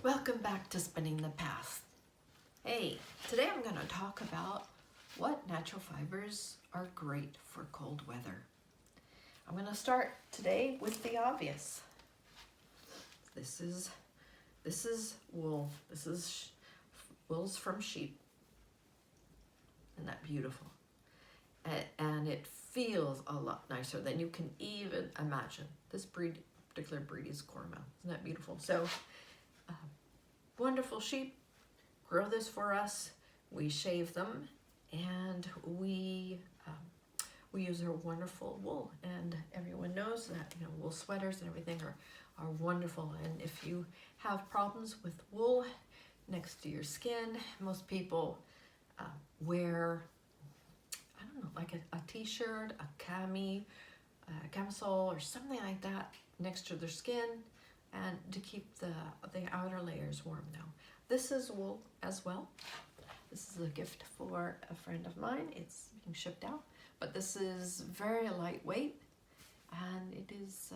Welcome back to Spinning the Past. Hey, today I'm going to talk about what natural fibers are great for cold weather. I'm going to start today with the obvious. This is wool. This is wools from sheep. Isn't that beautiful? And it feels a lot nicer than you can even imagine. This particular breed is Cornmeal. Isn't that beautiful? So, wonderful sheep grow this for us. We shave them, and we use their wonderful wool. And everyone knows that wool sweaters and everything are wonderful. And if you have problems with wool next to your skin, most people wear, I don't know, like a t-shirt, a camisole, or something like that next to their skin, and to keep the outer layers warm. Now, this is wool as well. This is a gift for a friend of mine. It's being shipped out, but this is very lightweight, and it is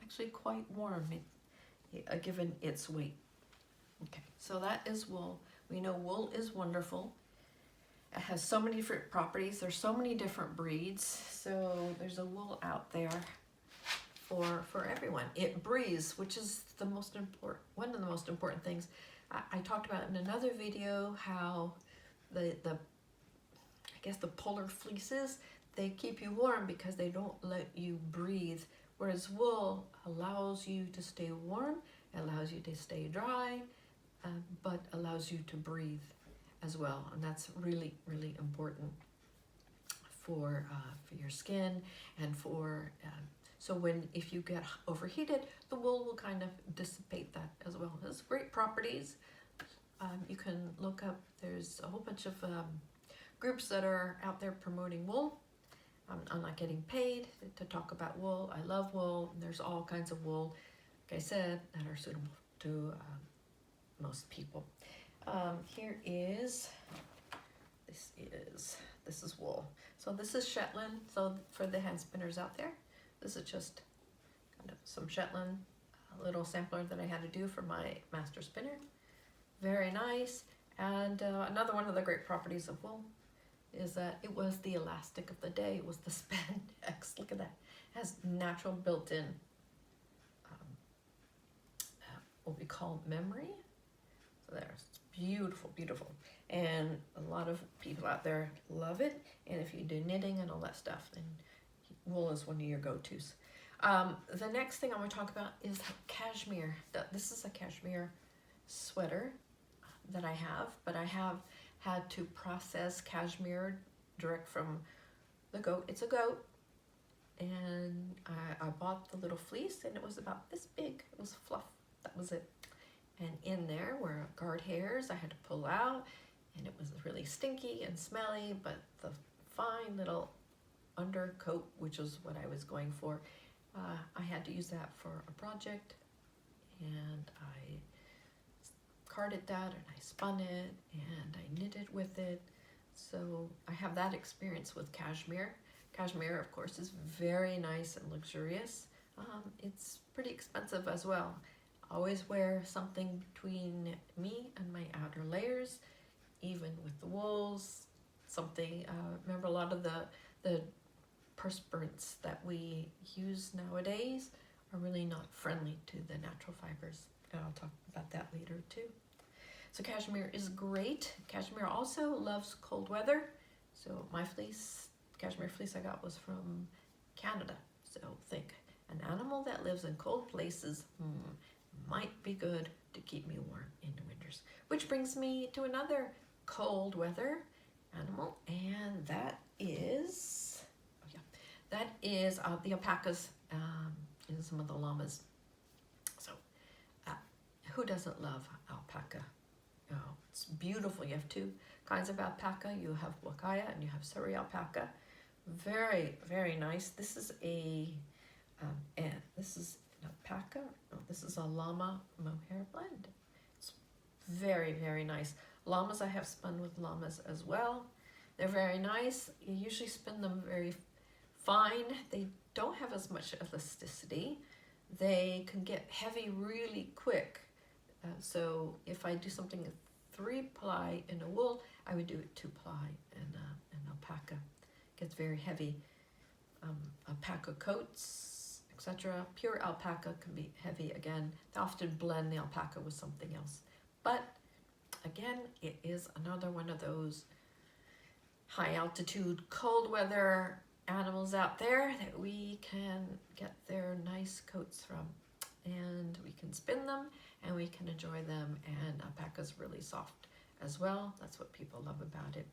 actually quite warm, given its weight. Okay, so that is wool. We know wool is wonderful. It has so many different properties. There's so many different breeds. So there's a wool out there for everyone. It breathes, which is one of the most important things. I talked about in another video how the polar fleeces, they keep you warm because they don't let you breathe, whereas wool allows you to stay warm, allows you to stay dry, but allows you to breathe as well, and that's really, really important for your skin and for so if you get overheated, the wool will kind of dissipate that as well. It has great properties. You can look up, there's a whole bunch of groups that are out there promoting wool. I'm not getting paid to talk about wool. I love wool. There's all kinds of wool, like I said, that are suitable to most people. This is wool. So this is Shetland. So for the hand spinners out there, this is just kind of some Shetland, a little sampler that I had to do for my master spinner. Very nice. And another one of the great properties of wool is that it was the elastic of the day. It was the spandex. Look at that. It has natural built-in what we call memory. So there's beautiful, beautiful. And a lot of people out there love it. And if you do knitting and all that stuff, then wool is one of your go-tos. The next thing I'm going to talk about is cashmere. This is a cashmere sweater that I have, but I have had to process cashmere direct from the goat. It's a goat. And I bought the little fleece, and it was about this big. It was fluff. That was it. And in there were guard hairs I had to pull out, and it was really stinky and smelly, but the fine little undercoat, which is what I was going for, I had to use that for a project, and I carded that, and I spun it, and I knitted with it. So I have that experience with cashmere. Cashmere, of course, is very nice and luxurious. It's pretty expensive as well. Always wear something between me and my outer layers, even with the wools. Something, remember a lot of the perspirants that we use nowadays are really not friendly to the natural fibers. And I'll talk about that later too. So cashmere is great. Cashmere also loves cold weather. So my cashmere fleece I got was from Canada. So think, an animal that lives in cold places might be good to keep me warm in the winters. Which brings me to another cold weather animal, and that is the alpacas and some of the llamas. So who doesn't love alpaca? Oh, it's beautiful. You have two kinds of alpaca. You have Wakaya and you have Suri alpaca. Very, very nice. This is this is an alpaca. No, this is a llama mohair blend. It's very, very nice. Llamas, I have spun with llamas as well. They're very nice. You usually spin them very fine. They don't have as much elasticity. They can get heavy really quick. So if I do something 3-ply in a wool, I would do it 2-ply in alpaca. It gets very heavy. Alpaca coats, etc. Pure alpaca can be heavy again. They often blend the alpaca with something else. But again, it is another one of those high altitude, cold weather animals out there that we can get their nice coats from. And we can spin them and we can enjoy them. And alpaca's really soft as well. That's what people love about it.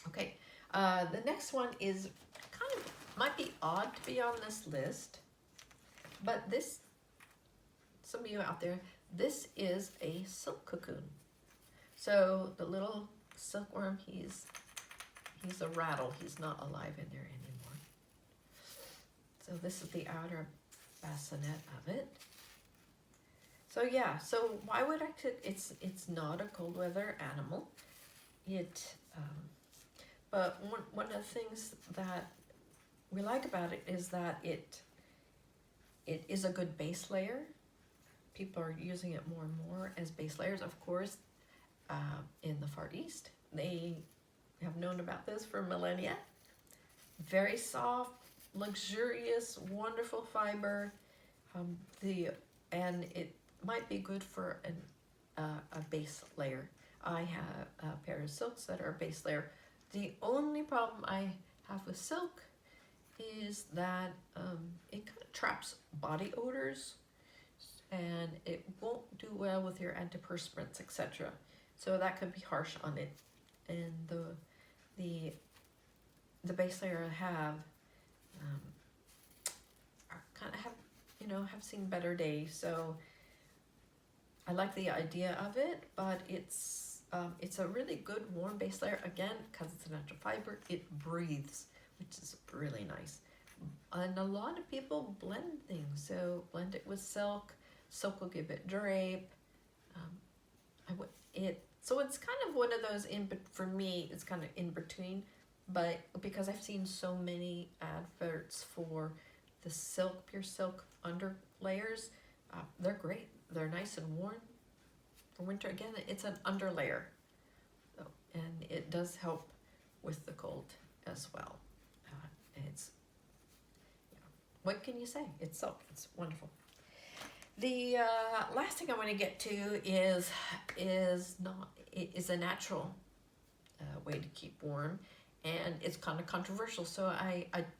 Okay, the next one is kind of, might be odd to be on this list, but this, some of you out there, this is a silk cocoon. So the little silkworm, he's a rattle. He's not alive in there anymore. So this is the outer bassinet of it. So yeah, so why would I, it's not a cold weather animal. But one of the things that we like about it is that it is a good base layer. People are using it more and more as base layers. Of course, in the Far East, they have known about this for millennia. Very soft, luxurious, wonderful fiber. And it might be good for a base layer. I have a pair of silks that are a base layer. The only problem I have with silk is that it kind of traps body odors, and it won't do well with your antiperspirants, etc. So that could be harsh on it. And the base layer I have are kind of have seen better days. So I like the idea of it, but it's a really good warm base layer, again, because it's a natural fiber. It breathes, which is really nice. And a lot of people blend things, so blend it with silk. Silk will give it drape. So it's kind of one of those, for me, it's kind of in between, but because I've seen so many adverts for the silk, pure silk under layers, they're great. They're nice and warm for winter. Again, it's an underlayer, and it does help with the cold as well. What can you say? It's silk. It's wonderful. The last thing I want to get to is a natural way to keep warm, and it's kind of controversial. So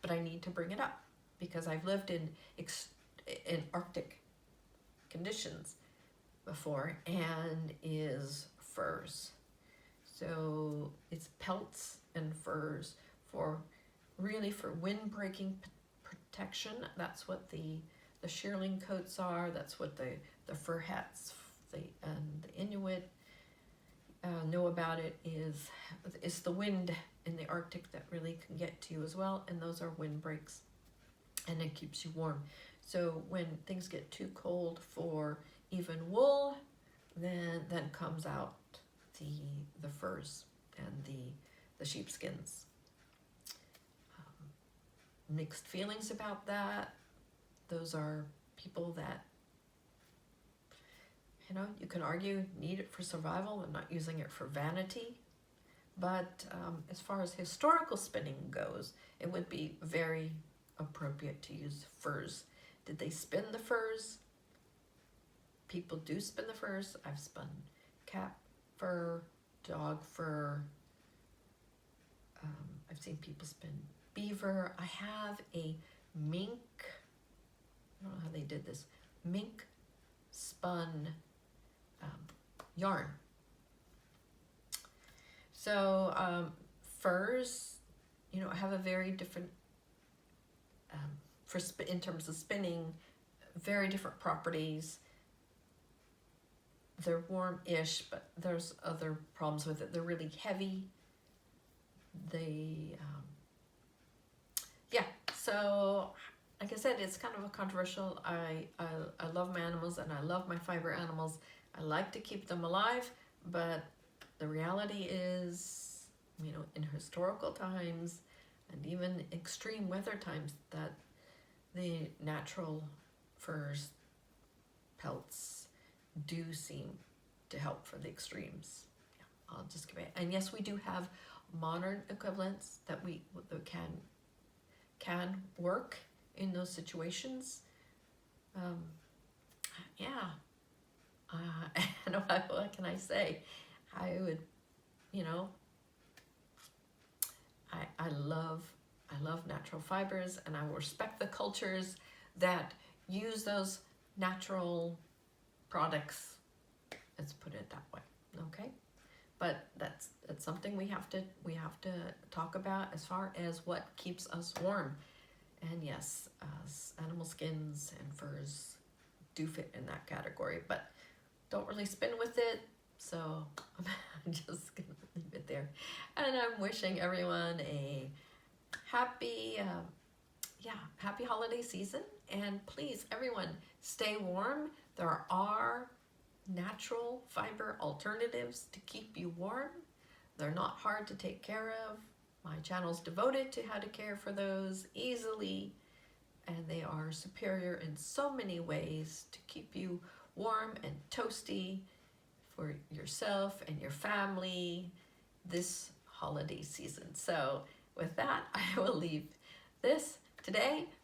but I need to bring it up because I've lived in Arctic conditions before, and is furs. So it's pelts and furs for wind-breaking protection. That's what the shearling coats are. That's what the fur hats and the Inuit know about it. Is the wind in the Arctic that really can get to you as well, and those are windbreaks, and it keeps you warm. So when things get too cold for even wool, then comes out the furs and the sheepskins. Mixed feelings about that. Those are people that, you can argue need it for survival and not using it for vanity. But as far as historical spinning goes, it would be very appropriate to use furs. Did they spin the furs? People do spin the furs. I've spun cat fur, dog fur. I've seen people spin beaver. I have a mink, I don't know how they did this, mink spun yarn. So furs, have a very different, in terms of spinning, very different properties. They're warm-ish, but there's other problems with it. They're really heavy. So like I said, it's kind of a controversial. I love my animals and I love my fiber animals. I like to keep them alive, but the reality is, in historical times and even extreme weather times, that the natural furs, pelts do seem to help for the extremes. Yeah, I'll just give it. And yes, we do have modern equivalents that can work in those situations. Yeah. And what can I say? I would, you know, I love natural fibers, and I will respect the cultures that use those natural products. Let's put it that way, okay? But that's something we have to talk about as far as what keeps us warm. And yes, animal skins and furs do fit in that category, but don't really spin with it. So I'm just gonna leave it there. And I'm wishing everyone a happy, happy holiday season. And please, everyone, stay warm. There are natural fiber alternatives to keep you warm. They're not hard to take care of. My channel's devoted to how to care for those easily, and they are superior in so many ways to keep you warm and toasty for yourself and your family this holiday season. So with that, I will leave this today.